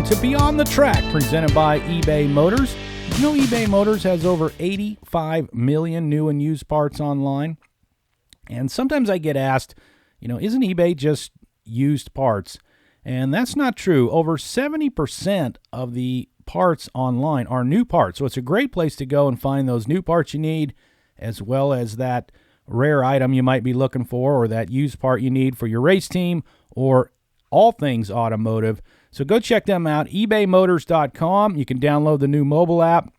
to Beyond the Track, presented by eBay Motors. You know, eBay Motors has over 85 million new and used parts online. And sometimes I get asked, isn't eBay just used parts? And that's not true. Over 70% of the parts online are new parts. So it's a great place to go and find those new parts you need, as well as that rare item you might be looking for, or that used part you need for your race team, or all things automotive. So go check them out, ebaymotors.com. You can download the new mobile app.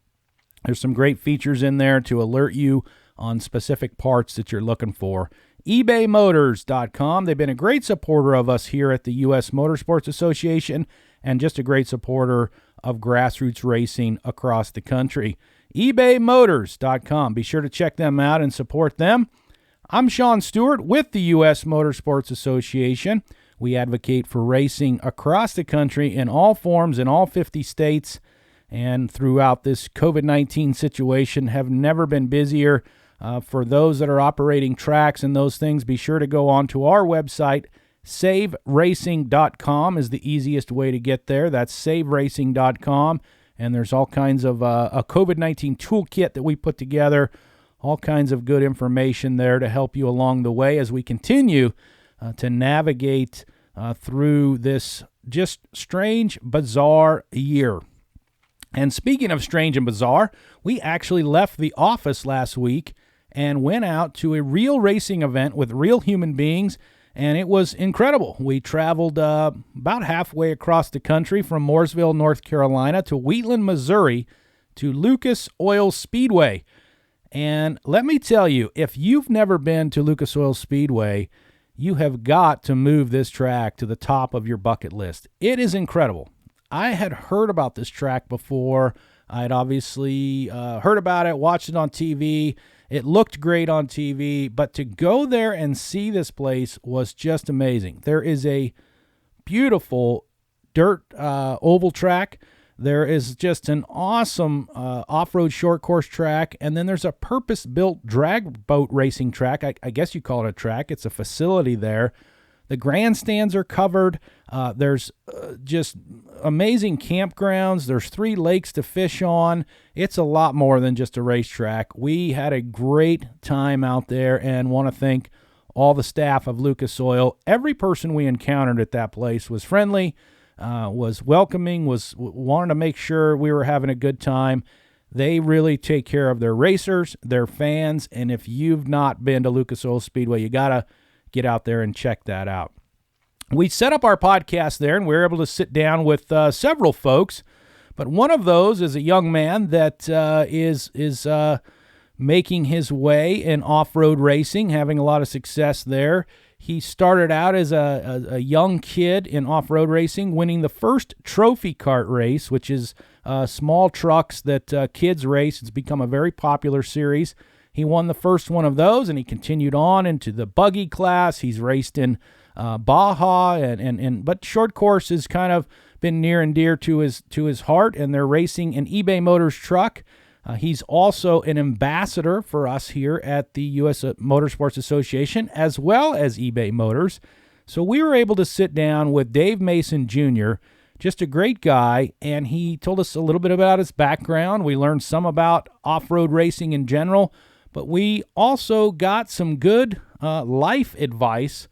There's some great features in there to alert you on specific parts that you're looking for. ebaymotors.com. They've been a great supporter of us here at the U.S. Motorsports Association, and just a great supporter of grassroots racing across the country. ebaymotors.com. Be sure to check them out and support them. I'm Sean Stewart with the U.S. Motorsports Association. We advocate for racing across the country in all forms in all 50 states, and throughout this COVID-19 situation have never been busier. For those that are operating tracks and those things, be sure to go on to our website. SaveRacing.com is the easiest way to get there. That's SaveRacing.com, and there's all kinds of a COVID-19 toolkit that we put together, all kinds of good information there to help you along the way as we continue to navigate through this just strange, bizarre year. And speaking of strange and bizarre, we actually left the office last week and went out to a real racing event with real human beings, and it was incredible. We traveled about halfway across the country from Mooresville, North Carolina, to Wheatland, Missouri, to Lucas Oil Speedway. And let me tell you, if you've never been to Lucas Oil Speedway, you have got to move this track to the top of your bucket list. It is incredible. I had heard about this track before. I had obviously heard about it, watched it on TV. It looked great on TV, but to go there and see this place was just amazing. There is a beautiful dirt oval track. There is just an awesome off-road short course track, and then there's a purpose-built drag boat racing track. I guess you call it a track. It's a facility there. The grandstands are covered. There's just amazing campgrounds. There's 3 lakes to fish on. It's a lot more than just a racetrack. We had a great time out there and want to thank all the staff of Lucas Oil. Every person we encountered at that place was friendly, was welcoming, wanted to make sure we were having a good time. They really take care of their racers, their fans, and if you've not been to Lucas Oil Speedway, you got to get out there and check that out. We set up our podcast there, and we were able to sit down with several folks, but one of those is a young man that is making his way in off-road racing, having a lot of success there. He started out as a young kid in off-road racing, winning the first trophy cart race, which is small trucks that kids race. It's become a very popular series. He won the first one of those, and he continued on into the buggy class. He's raced in Baja, but short course has kind of been near and dear to his heart, and they're racing an eBay Motors truck. He's also an ambassador for us here at the U.S. Motorsports Association, as well as eBay Motors. So we were able to sit down with Dave Mason Jr., just a great guy, and he told us a little bit about his background. We learned some about off-road racing in general, but we also got some good life advice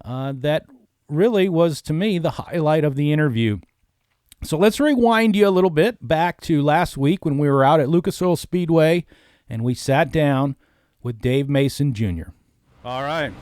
that really was, to me, the highlight of the interview. So let's rewind you a little bit back to last week when we were out at Lucas Oil Speedway, and we sat down with Dave Mason Jr. All right.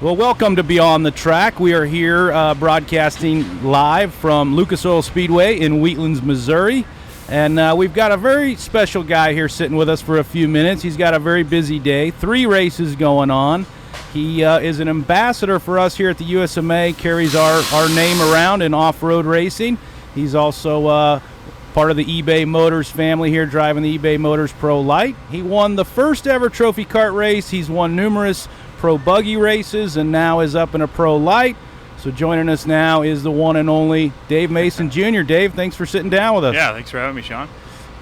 Well, welcome to Beyond the Track. We are here broadcasting live from Lucas Oil Speedway in Wheatland, Missouri. And we've got a very special guy here sitting with us for a few minutes. He's got a very busy day, 3 races going on. He is an ambassador for us here at the USMA, carries our name around in off-road racing. He's also part of the eBay Motors family here, driving the eBay Motors Pro Light. He won the first ever trophy cart race. He's won numerous pro buggy races and now is up in a Pro Light. So joining us now is the one and only Dave Mason Jr. Dave, thanks for sitting down with us. Yeah, thanks for having me, Sean.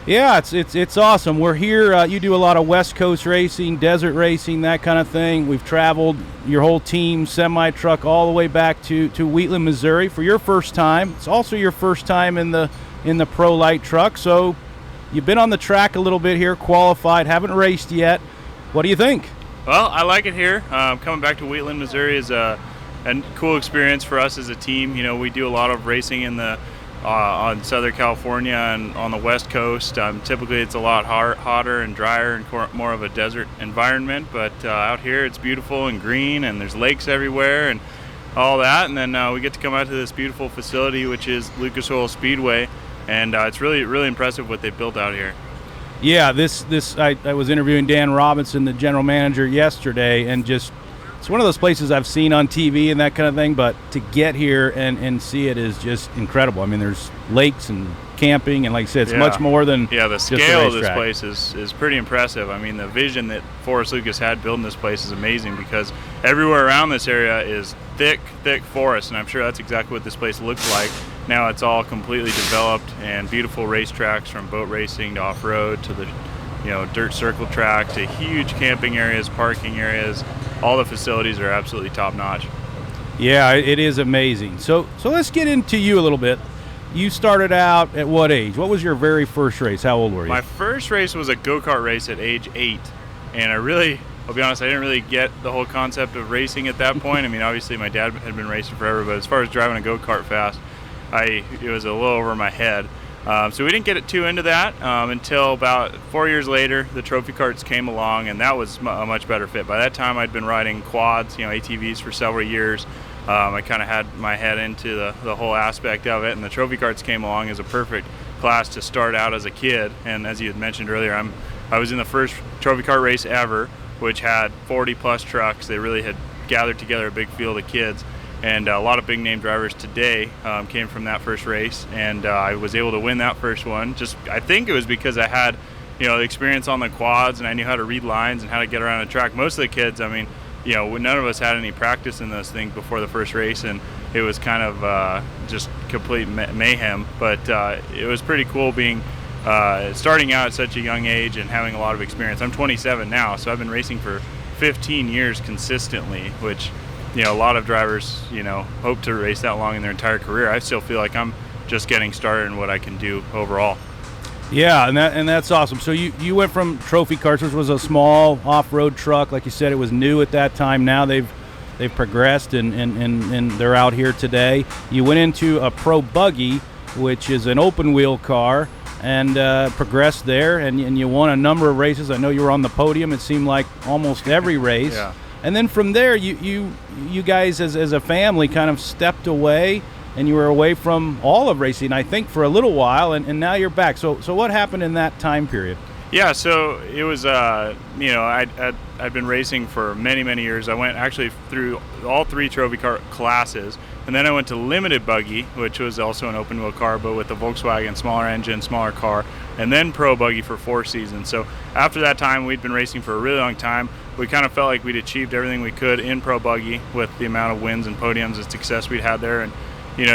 Yeah, it's awesome. We're here. You do a lot of West Coast racing, desert racing, that kind of thing. We've traveled your whole team, semi-truck, all the way back to Wheatland, Missouri for your first time. It's also your first time in the pro light truck. So you've been on the track a little bit here, qualified, haven't raced yet. What do you think? Well, I like it here. Coming back to Wheatland, Missouri is a cool experience for us as a team. You know, we do a lot of racing in the on Southern California and on the West Coast. Typically it's a lot hotter and drier and more of a desert environment, but out here it's beautiful and green and there's lakes everywhere and all that. And then we get to come out to this beautiful facility, which is Lucas Oil Speedway, and it's really, really impressive what they built out here. Yeah, I was interviewing Dan Robinson, the general manager, yesterday, and just it's one of those places I've seen on TV and that kind of thing, but to get here and see it is just incredible. I mean, there's lakes and camping, and like I said, it's much more than the scale of this place is pretty impressive. I mean, the vision that Forrest Lucas had building this place is amazing, because everywhere around this area is thick forest, and I'm sure that's exactly what this place looks like. Now it's all completely developed and beautiful racetracks, from boat racing to off-road to the dirt circle track to huge camping areas, parking areas. All the facilities are absolutely top-notch. Yeah, it is amazing. So let's get into you a little bit. You started out at what age? What was your very first race? How old were you? My first race was a go-kart race at age 8, and I'll be honest, I didn't really get the whole concept of racing at that point. I mean, obviously my dad had been racing forever, but as far as driving a go-kart fast, it was a little over my head. So we didn't get too into that until about 4 years later. The trophy carts came along, and that was a much better fit. By that time, I'd been riding quads, ATVs for several years. I kind of had my head into the whole aspect of it, and the trophy carts came along as a perfect class to start out as a kid. And as you had mentioned earlier, I was in the first trophy cart race ever, which had 40-plus trucks. They really had gathered together a big field of kids. And a lot of big name drivers today came from that first race, and I was able to win that first one. I think it was because I had, the experience on the quads, and I knew how to read lines and how to get around a track. Most of the kids, I mean, none of us had any practice in those things before the first race, and it was kind of just complete mayhem. But it was pretty cool being starting out at such a young age and having a lot of experience. I'm 27 now, so I've been racing for 15 years consistently, which a lot of drivers, hope to race that long in their entire career. I still feel like I'm just getting started in what I can do overall. Yeah, and that's awesome. So you went from trophy carts, which was a small off-road truck. Like you said, it was new at that time. Now they've progressed and they're out here today. You went into a pro buggy, which is an open-wheel car, and progressed there, and you won a number of races. I know you were on the podium, it seemed like, almost every race. Yeah. And then from there, you guys as a family kind of stepped away, and you were away from all of racing, I think, for a little while, and now you're back. So what happened in that time period? Yeah, so it was, I'd been racing for many, many years. I went actually through all 3 trophy car classes, and then I went to limited buggy, which was also an open wheel car, but with a Volkswagen, smaller engine, smaller car, and then pro buggy for 4 seasons. So after that time, we'd been racing for a really long time. We kind of felt like we'd achieved everything we could in pro buggy with the amount of wins and podiums and success we'd had there, and we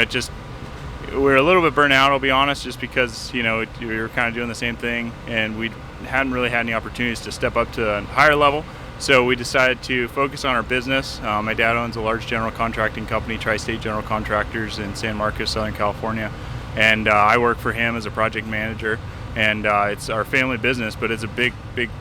were a little bit burnt out, I'll be honest, just because we were kind of doing the same thing, and we hadn't really had any opportunities to step up to a higher level. So we decided to focus on our business. My dad owns a large general contracting company, Tri-State General Contractors in San Marcos, Southern California, and I work for him as a project manager. And it's our family business, but it's a big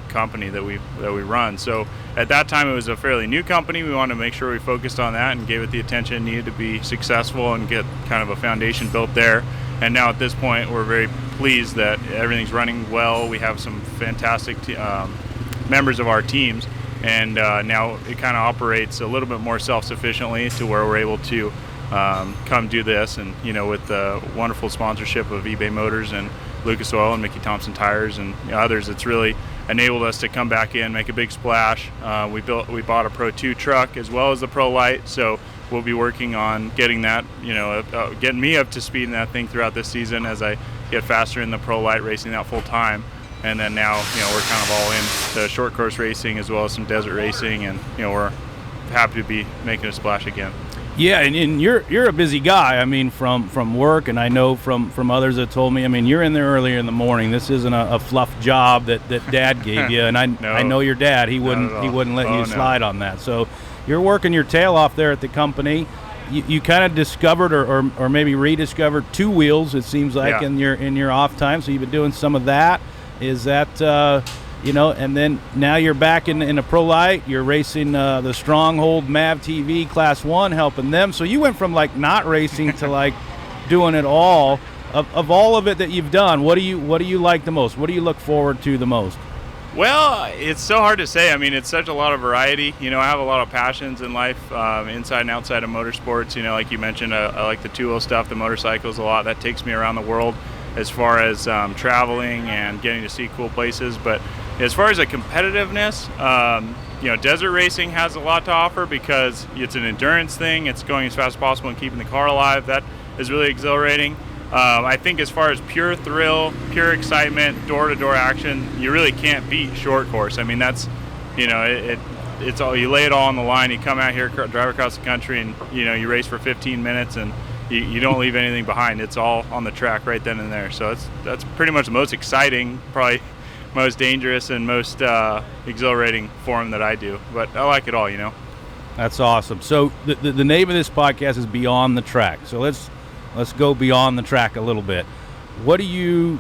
company that we run. So at that time, it was a fairly new company. We wanted to make sure we focused on that and gave it the attention it needed to be successful and get kind of a foundation built there. And now at this point, we're very pleased that everything's running well. We have some fantastic members of our teams, and now it kind of operates a little bit more self-sufficiently to where we're able to come do this. And with the wonderful sponsorship of eBay Motors and Lucas Oil and Mickey Thompson Tires and others, it's really enabled us to come back in, make a big splash. We bought a Pro 2 truck as well as the Pro Light, so we'll be working on getting that, getting me up to speed in that thing throughout this season as I get faster in the Pro Light, racing that full time. And then now, we're kind of all into short course racing as well as some desert racing, and we're happy to be making a splash again. Yeah, and you're a busy guy. I mean, from work, and I know from others that told me. I mean, you're in there earlier in the morning. This isn't a fluff job that Dad gave you, and I know your dad. He wouldn't let you slide on that. So you're working your tail off there at the company. You kind of discovered or maybe rediscovered two wheels. It seems like in your off time. So you've been doing some of that. Is that and then now you're back in a pro light. You're racing the Stronghold Mav TV Class 1, helping them. So you went from like not racing to like doing it all. Of all of it that you've done, what do you like the most? What do you look forward to the most? Well, it's so hard to say. I mean, it's such a lot of variety. I have a lot of passions in life, inside and outside of motorsports. Like you mentioned, I like the two-wheel stuff, the motorcycles a lot. That takes me around the world as far as traveling and getting to see cool places. But as far as the competitiveness, desert racing has a lot to offer because it's an endurance thing. It's going as fast as possible and keeping the car alive. That is really exhilarating. I think as far as pure thrill, pure excitement, door-to-door action, you really can't beat short course. I mean, that's, it's all, you lay it all on the line. You come out here, drive across the country, and, you race for 15 minutes, and you don't leave anything behind. It's all on the track right then and there. So that's pretty much the most exciting, probably most dangerous, and most exhilarating form that I do. But I like it all, That's awesome. So the name of this podcast is Beyond the Track. So let's go beyond the track a little bit. What do you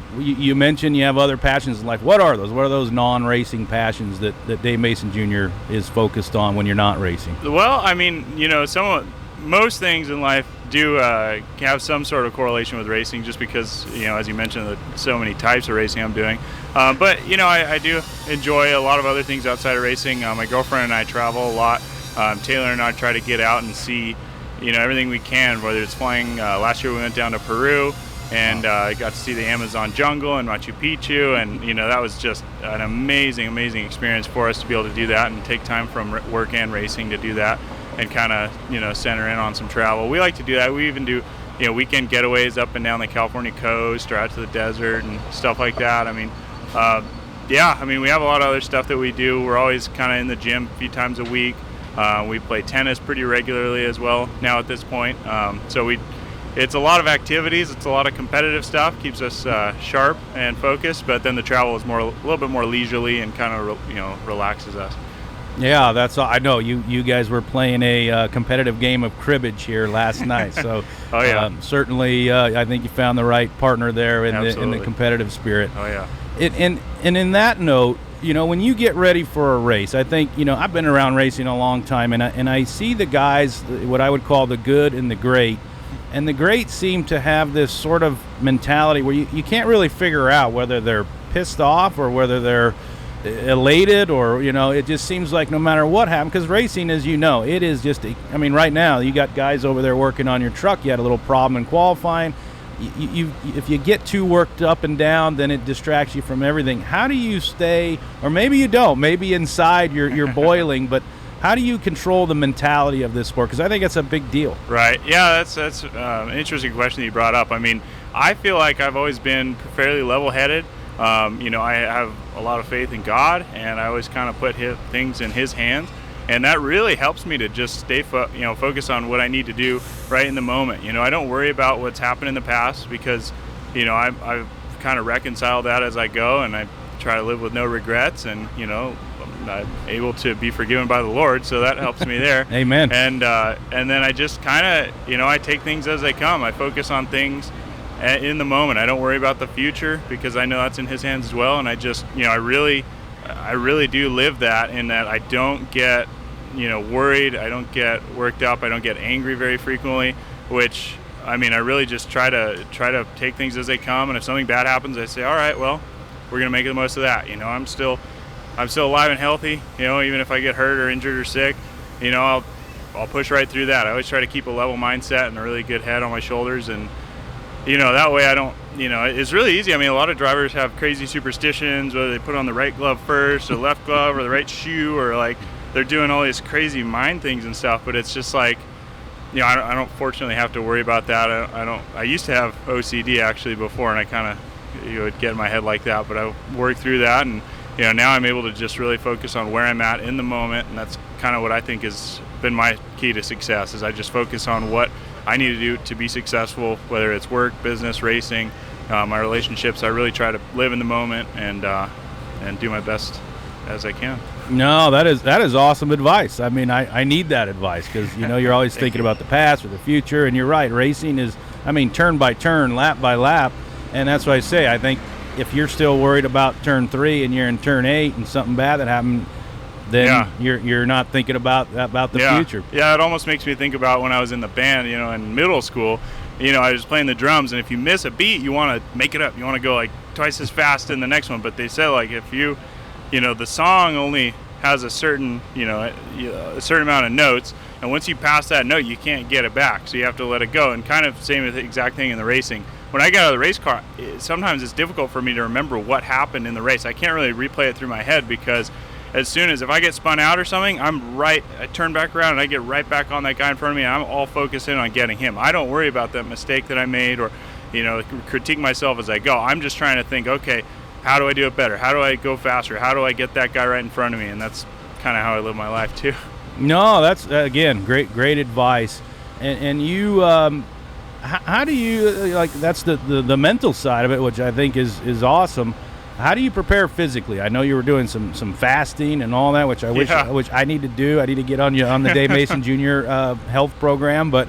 mentioned you have other passions in life. What are those? What are those non-racing passions that Dave Mason Jr. is focused on when you're not racing? Well, I mean, most things in life do have some sort of correlation with racing, just because, as you mentioned, so many types of racing I'm doing. But I do enjoy a lot of other things outside of racing. My girlfriend and I travel a lot. Taylor and I try to get out and see everything we can, whether it's flying. Last year we went down to Peru and got to see the Amazon jungle and Machu Picchu, and that was just an amazing experience for us to be able to do that and take time from work and racing to do that and kind of center in on some travel. We like to do that. We even do weekend getaways up and down the California coast or out to the desert and stuff like that. I mean, we have a lot of other stuff that we do. We're always kind of in the gym a few times a week. We play tennis pretty regularly as well now at this point. It's a lot of activities. It's a lot of competitive stuff. Keeps us sharp and focused. But then the travel is a little bit more leisurely and kind of relaxes us. Yeah, that's all. I know you guys were playing a competitive game of cribbage here last night. So certainly I think you found the right partner there in the competitive spirit. Oh yeah. And in that note, when you get ready for a race, I think, I've been around racing a long time, and I see the guys, what I would call the good and the great. And the great seem to have this sort of mentality where you can't really figure out whether they're pissed off or whether they're elated, or, it just seems like no matter what happens, because racing, as it is just, right now, you got guys over there working on your truck. You had a little problem in qualifying. If you get too worked up and down, then it distracts you from everything. How do you stay, or maybe you don't, maybe inside you're boiling, but how do you control the mentality of this sport? Because I think it's a big deal. Right. Yeah, that's an interesting question that you brought up. I mean, I feel like I've always been fairly level-headed. I have a lot of faith in God, and I always kind of put things in His hands. And that really helps me to just stay focus on what I need to do right in the moment. I don't worry about what's happened in the past because, I've kind of reconciled that as I go, and I try to live with no regrets, and, I'm able to be forgiven by the Lord, so that helps me there. Amen. And then I just kind of, I take things as they come. I focus on things in the moment. I don't worry about the future because I know that's in His hands as well, and I just, I really do live that, in that I don't get, worried. I don't get worked up. I don't get angry very frequently, which, I really just try to take things as they come. And if something bad happens, I say, all right, well, we're going to make the most of that. I'm still alive and healthy, even if I get hurt or injured or sick, I'll push right through that. I always try to keep a level mindset and a really good head on my shoulders. And, that way I don't, it's really easy. A lot of drivers have crazy superstitions, whether they put on the right glove first or left glove or the right shoe, or like they're doing all these crazy mind things and stuff. But it's just like, I don't fortunately have to worry about that. I used to have OCD actually before, and I kind of, would get in my head like that, but I worked through that. And, now I'm able to just really focus on where I'm at in the moment. And that's kind of what I think is been my key to success. Is I just focus on what I need to do to be successful, whether it's work, business, racing, my relationships. I really try to live in the moment and do my best as I can. No, that is awesome advice. I mean, I need that advice because, you're always thinking about the past or the future, and you're right. Racing is, turn by turn, lap by lap, and that's what I say. I think if you're still worried about turn 3 and you're in turn 8 and something bad that happened, then you're not thinking about the future. Yeah, it almost makes me think about when I was in the band, in middle school. I was playing the drums, and if you miss a beat, you want to make it up. You want to go like twice as fast in the next one. But they say like if you, the song only has a certain, a certain amount of notes, and once you pass that note, you can't get it back. So you have to let it go. And kind of same exact thing in the racing. When I get out of the race car, sometimes it's difficult for me to remember what happened in the race. I can't really replay it through my head because as soon as if I get spun out or something, I turn back around and I get right back on that guy in front of me, and I'm all focused in on getting him. I don't worry about that mistake that I made or, critique myself as I go. I'm just trying to think, okay, how do I do it better? How do I go faster? How do I get that guy right in front of me? And that's kind of how I live my life too. No, that's again great advice. And you, how do you like? That's the mental side of it, which I think is awesome. How do you prepare physically? I know you were doing some fasting and all that, which I wish I need to do. I need to get on the Dave Mason Jr. Health program. But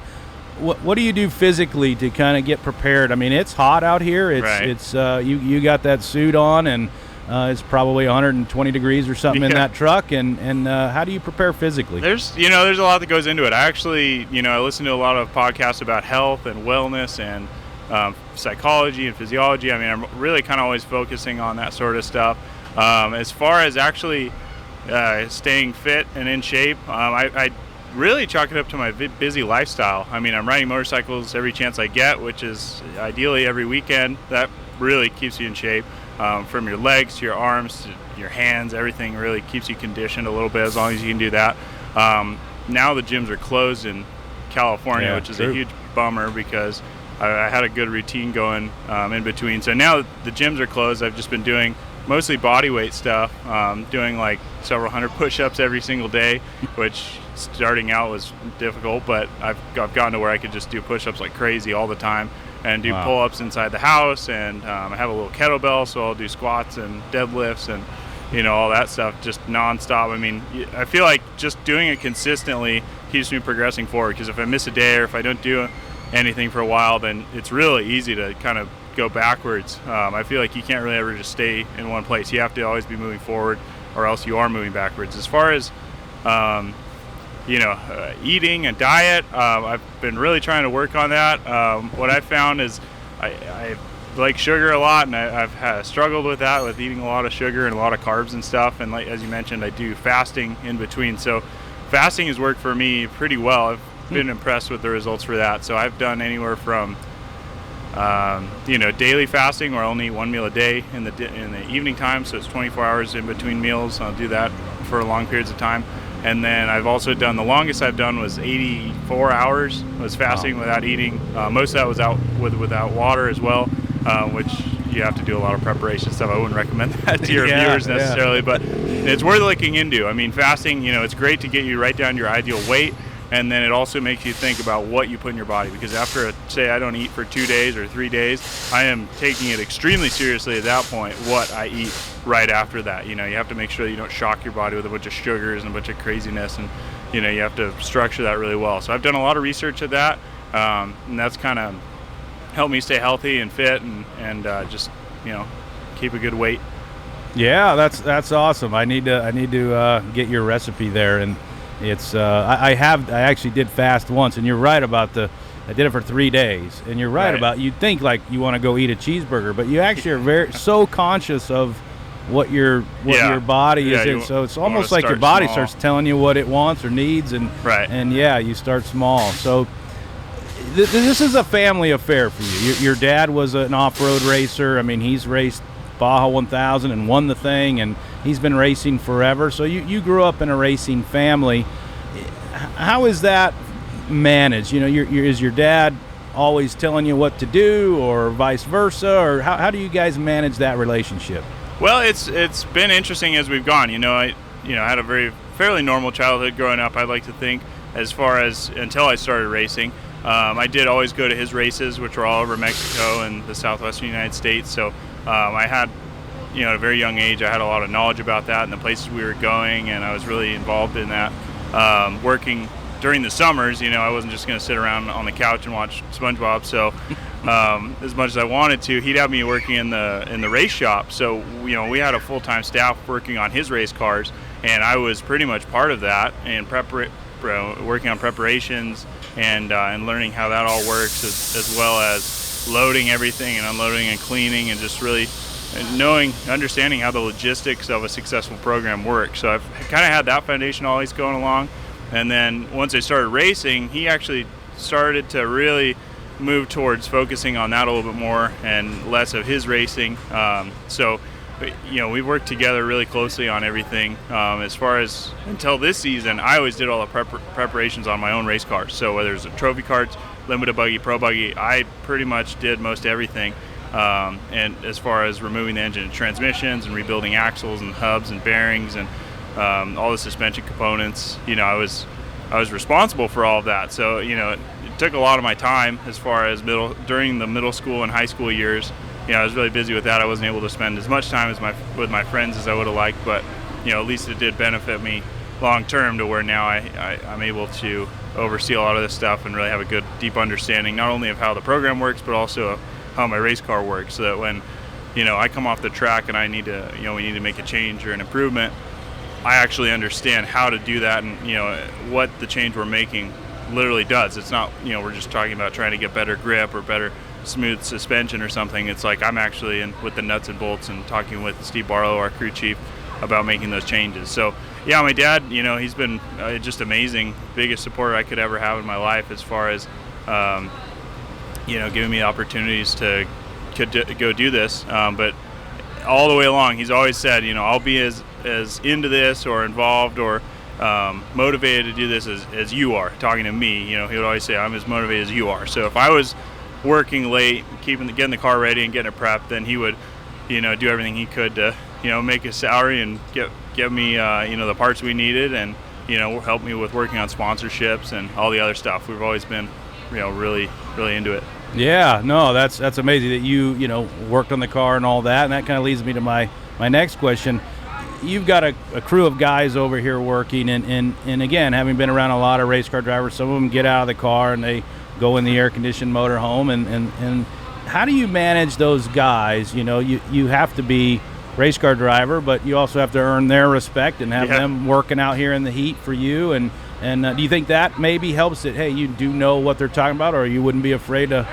what do you do physically to kind of get prepared? It's hot out here. It's you got that suit on, and it's probably 120 degrees or something in that truck. And how do you prepare physically? There's a lot that goes into it. I actually I listen to a lot of podcasts about health and wellness and psychology and physiology. I'm really kind of always focusing on that sort of stuff. As far as actually staying fit and in shape, I really chalk it up to my busy lifestyle. I'm riding motorcycles every chance I get, which is ideally every weekend. That really keeps you in shape. From your legs to your arms to your hands, everything really keeps you conditioned a little bit as long as you can do that. Now the gyms are closed in California, which is a huge bummer because I had a good routine going in between. So now the gyms are closed. I've just been doing mostly body weight stuff, doing like several hundred push-ups every single day, which starting out was difficult, but I've gotten to where I could just do push-ups like crazy all the time and do pull-ups inside the house. And I have a little kettlebell, so I'll do squats and deadlifts and all that stuff just nonstop. I feel like just doing it consistently keeps me progressing forward, because if I miss a day or if I don't do anything for a while, then it's really easy to kind of go backwards. I feel like you can't really ever just stay in one place. You have to always be moving forward, or else you are moving backwards. As far as eating and diet, I've been really trying to work on that. What I found is I like sugar a lot, and I've struggled with that, with eating a lot of sugar and a lot of carbs and stuff. And like as you mentioned, I do fasting in between. So fasting has worked for me pretty well. I've been impressed with the results for that. So I've done anywhere from daily fasting, where I only eat one meal a day in the evening time, so it's 24 hours in between meals. I'll do that for long periods of time. And then I've also done, the longest I've done was 84 hours was fasting without eating. Most of that was without water as well, which you have to do a lot of preparation stuff. I wouldn't recommend that to your viewers necessarily, but it's worth looking into. Fasting, it's great to get you right down to your ideal weight. And then it also makes you think about what you put in your body, because after, say, I don't eat for 2 days or 3 days, I am taking it extremely seriously at that point, what I eat right after that. You have to make sure that you don't shock your body with a bunch of sugars and a bunch of craziness, and, you have to structure that really well. So I've done a lot of research at that, and that's kind of helped me stay healthy and fit and just, keep a good weight. Yeah, that's awesome. I need to get your recipe there, and it's I actually did fast once, and you're right about I did it for 3 days, and you're right about, you'd think like you want to go eat a cheeseburger, but you actually are so conscious of what your body is in. So it's almost like your body starts telling you what it wants or needs, and you start small. So this is a family affair for you. Your dad was an off-road racer. He's raced Baja 1000 and won the thing, and he's been racing forever. So you grew up in a racing family. How is that managed? Is your dad always telling you what to do, or vice versa, or how do you guys manage that relationship? Well, it's been interesting as we've gone. I had a fairly normal childhood growing up, I'd like to think. as far as until I started racing. I did always go to his races, which were all over Mexico and the southwestern United States. So I had, at a very young age, I had a lot of knowledge about that and the places we were going, and I was really involved in that. Working during the summers, I wasn't just going to sit around on the couch and watch SpongeBob. So as much as I wanted to, he'd have me working in the race shop. So we had a full-time staff working on his race cars, and I was pretty much part of that and working on preparations and learning how that all works, as well as loading everything and unloading and cleaning, and just really understanding how the logistics of a successful program work. So I've kind of had that foundation always going along. And then once I started racing, he actually started to really move towards focusing on that a little bit more and less of his racing. So we've worked together really closely on everything. As far as until this season, I always did all the preparations on my own race cars. So whether it's a trophy carts, limited buggy, pro buggy, I pretty much did most everything. And as far as removing the engine and transmissions and rebuilding axles and hubs and bearings and all the suspension components, I was responsible for all of that. So it took a lot of my time as far as during the middle school and high school years. I was really busy with that. I wasn't able to spend as much time with my friends as I would have liked, but at least it did benefit me long term to where now I'm able to oversee a lot of this stuff and really have a good deep understanding not only of how the program works, but also how my race car works, so that when I come off the track and we need to make a change or an improvement, I actually understand how to do that and what the change we're making literally does. It's not we're just talking about trying to get better grip or better smooth suspension or something. It's like I'm actually in with the nuts and bolts and talking with Steve Barlow, our crew chief, about making those changes. So my dad, he's been just amazing, biggest supporter I could ever have in my life, as far as giving me opportunities to go do this. But all the way along, he's always said, I'll be as into this or involved or motivated to do this as you are. Talking to me, he would always say, I'm as motivated as you are. So if I was working late, getting the car ready and getting it prepped, then he would, do everything he could to, make a salary and get me, the parts we needed, and help me with working on sponsorships and all the other stuff. We've always been, really, really into it. Yeah, no, that's amazing that you worked on the car and all that, and that kind of leads me to my next question. You've got a crew of guys over here working, and again, having been around a lot of race car drivers, some of them get out of the car and they go in the air-conditioned motorhome, and how do you manage those guys? You have to be race car driver, but you also have to earn their respect and have them working out here in the heat for you, and do you think that maybe helps that, hey, you do know what they're talking about, or you wouldn't be afraid to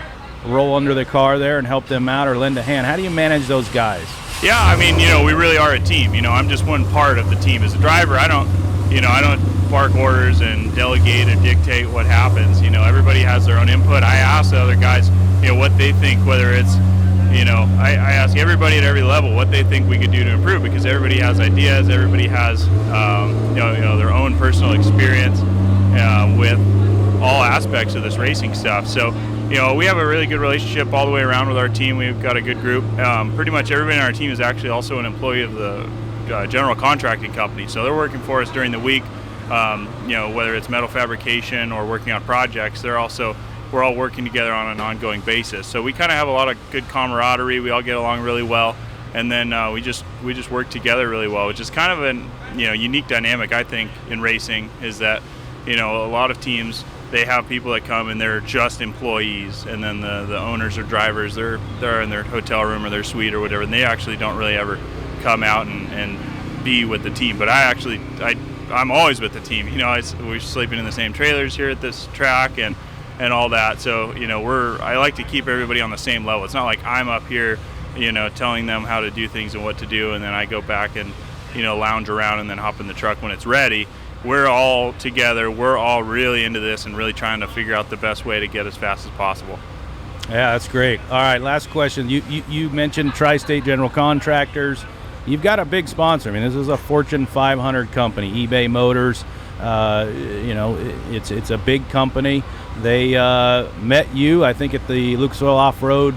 roll under the car there and help them out or lend a hand? How do you manage those guys? Yeah, we really are a team. I'm just one part of the team. As a driver, I don't bark orders and delegate and dictate what happens. Everybody has their own input. I ask the other guys, what they think, whether it's, I ask everybody at every level what they think we could do to improve, because everybody has ideas, everybody has, their own personal experience with all aspects of this racing stuff. So, we have a really good relationship all the way around with our team. We've got a good group. Pretty much everybody in our team is actually also an employee of the general contracting company. So they're working for us during the week, whether it's metal fabrication or working on projects. We're all working together on an ongoing basis. So we kind of have a lot of good camaraderie. We all get along really well. And then we just work together really well, which is kind of an unique dynamic, I think, in racing, is that a lot of teams, they have people that come and they're just employees, and then the owners or drivers, they're in their hotel room or their suite or whatever, and they actually don't really ever come out and be with the team. But I'm always with the team. We're sleeping in the same trailers here at this track and all that. So I like to keep everybody on the same level. It's not like I'm up here telling them how to do things and what to do, and then I go back and lounge around and then hop in the truck when it's ready. We're all together. We're all really into this and really trying to figure out the best way to get as fast as possible. Yeah, that's great. All right, last question. You mentioned Tri-State General Contractors. You've got a big sponsor. This is a Fortune 500 company, eBay Motors. It's a big company. They met you, I think, at the Lucas Oil Off-Road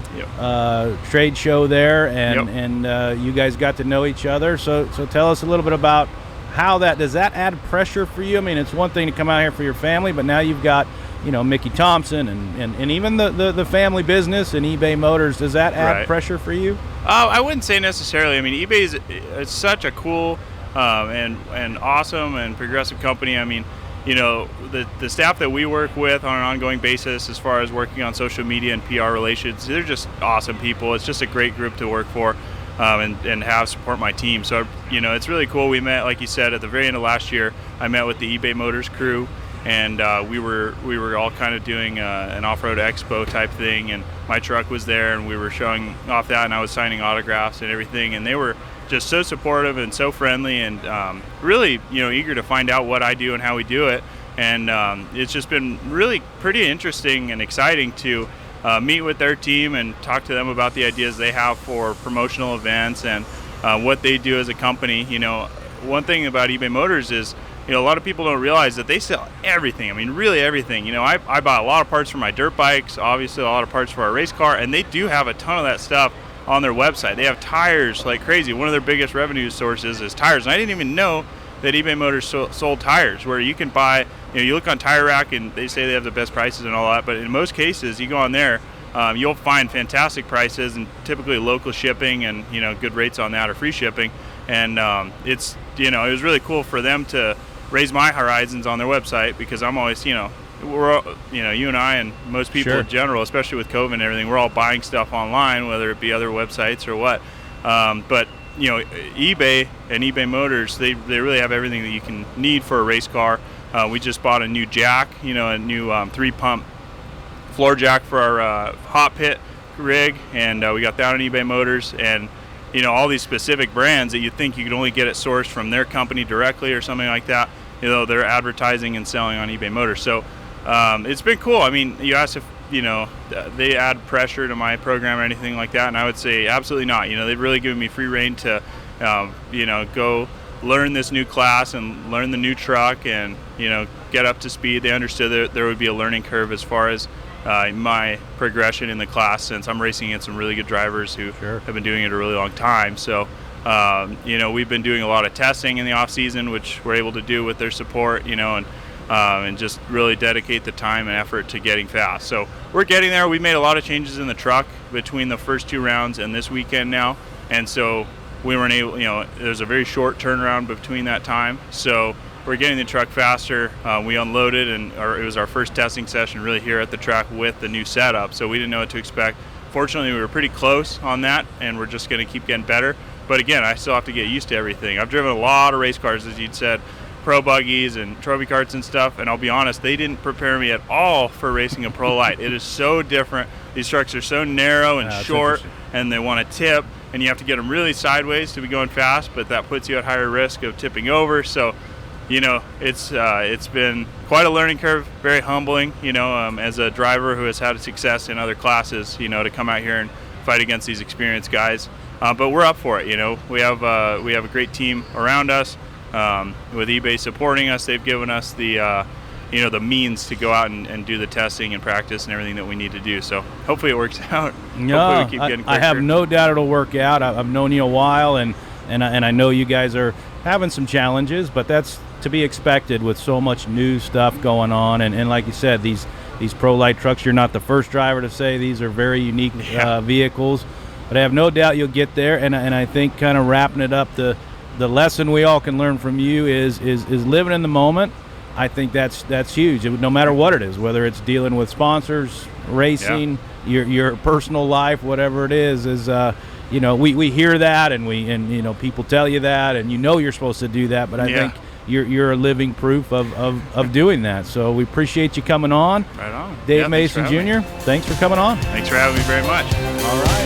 trade show there, and you guys got to know each other. So tell us a little bit about how does that add pressure for you? I mean, it's one thing to come out here for your family, but now you've got, Mickey Thompson and even the family business and eBay Motors. Does that add pressure for you? I wouldn't say necessarily. I mean, eBay is such a cool and awesome and progressive company. I mean, the staff that we work with on an ongoing basis as far as working on social media and PR relations, they're just awesome people. It's just a great group to work for and have support my team. So, it's really cool. We met, like you said, at the very end of last year. I met with the eBay Motors crew, and we were all kind of doing an off-road expo type thing, and my truck was there, and we were showing off that, and I was signing autographs and everything, and they were just so supportive and so friendly, and really, eager to find out what I do and how we do it. And it's just been really pretty interesting and exciting to meet with their team and talk to them about the ideas they have for promotional events and what they do as a company. One thing about eBay Motors is, a lot of people don't realize that they sell everything. I mean, really everything. I buy a lot of parts for my dirt bikes, obviously a lot of parts for our race car, and they do have a ton of that stuff on their website. They have tires like crazy. One of their biggest revenue sources is tires. And I didn't even know that eBay Motors sold tires, where you can buy, you look on Tire Rack and they say they have the best prices and all that, but in most cases, you go on there, you'll find fantastic prices and typically local shipping and, good rates on that or free shipping. And it's, it was really cool for them to raise my horizons on their website, because I'm always, we're, you and I and most people in general, especially with COVID and everything, we're all buying stuff online, whether it be other websites or what. But eBay and eBay Motors, they really have everything that you can need for a race car. We just bought a new jack, a new 3-pump floor jack for our hot pit rig, and we got that on eBay Motors. And all these specific brands that you think you could only get it sourced from their company directly or something like that, they're advertising and selling on eBay Motors. So it's been cool. I mean, you asked if they add pressure to my program or anything like that, and I would say absolutely not. They've really given me free rein to go learn this new class and learn the new truck and get up to speed. They understood that there would be a learning curve as far as my progression in the class, since I'm racing against some really good drivers who have been doing it a really long time. So we've been doing a lot of testing in the off season, which we're able to do with their support, and just really dedicate the time and effort to getting fast. So we're getting there. We made a lot of changes in the truck between the first 2 rounds and this weekend now, and so we weren't able, there's a very short turnaround between that time. So we're getting the truck faster. We unloaded, and it was our first testing session really here at the track with the new setup, so we didn't know what to expect. Fortunately, we were pretty close on that, and we're just going to keep getting better. But again, I still have to get used to everything. I've driven a lot of race cars, as you'd said, pro buggies and trophy carts and stuff, and I'll be honest, they didn't prepare me at all for racing a pro light. It is so different. These trucks are so narrow and short, and they want to tip, and you have to get them really sideways to be going fast, but that puts you at higher risk of tipping over. So it's been quite a learning curve, very humbling, as a driver who has had success in other classes, to come out here and fight against these experienced guys. But we're up for it. We have a great team around us, with eBay supporting us. They've given us the the means to go out and do the testing and practice and everything that we need to do. So hopefully it works out. Yeah, hopefully we keep getting quicker. I have no doubt it'll work out. I've known you a while, and I know you guys are having some challenges, but that's to be expected with so much new stuff going on. And like you said, these pro light trucks, you're not the first driver to say these are very unique vehicles. But I have no doubt you'll get there, and I think kind of wrapping it up, the lesson we all can learn from you is living in the moment. I think that's huge, no matter what it is, whether it's dealing with sponsors, racing, your personal life, whatever it is we hear that, and people tell you that, and you're supposed to do that, but I think you're a living proof of doing that. So we appreciate you coming on. Right on. Dave Mason Jr., thanks for coming on. Thanks for having me very much. All right.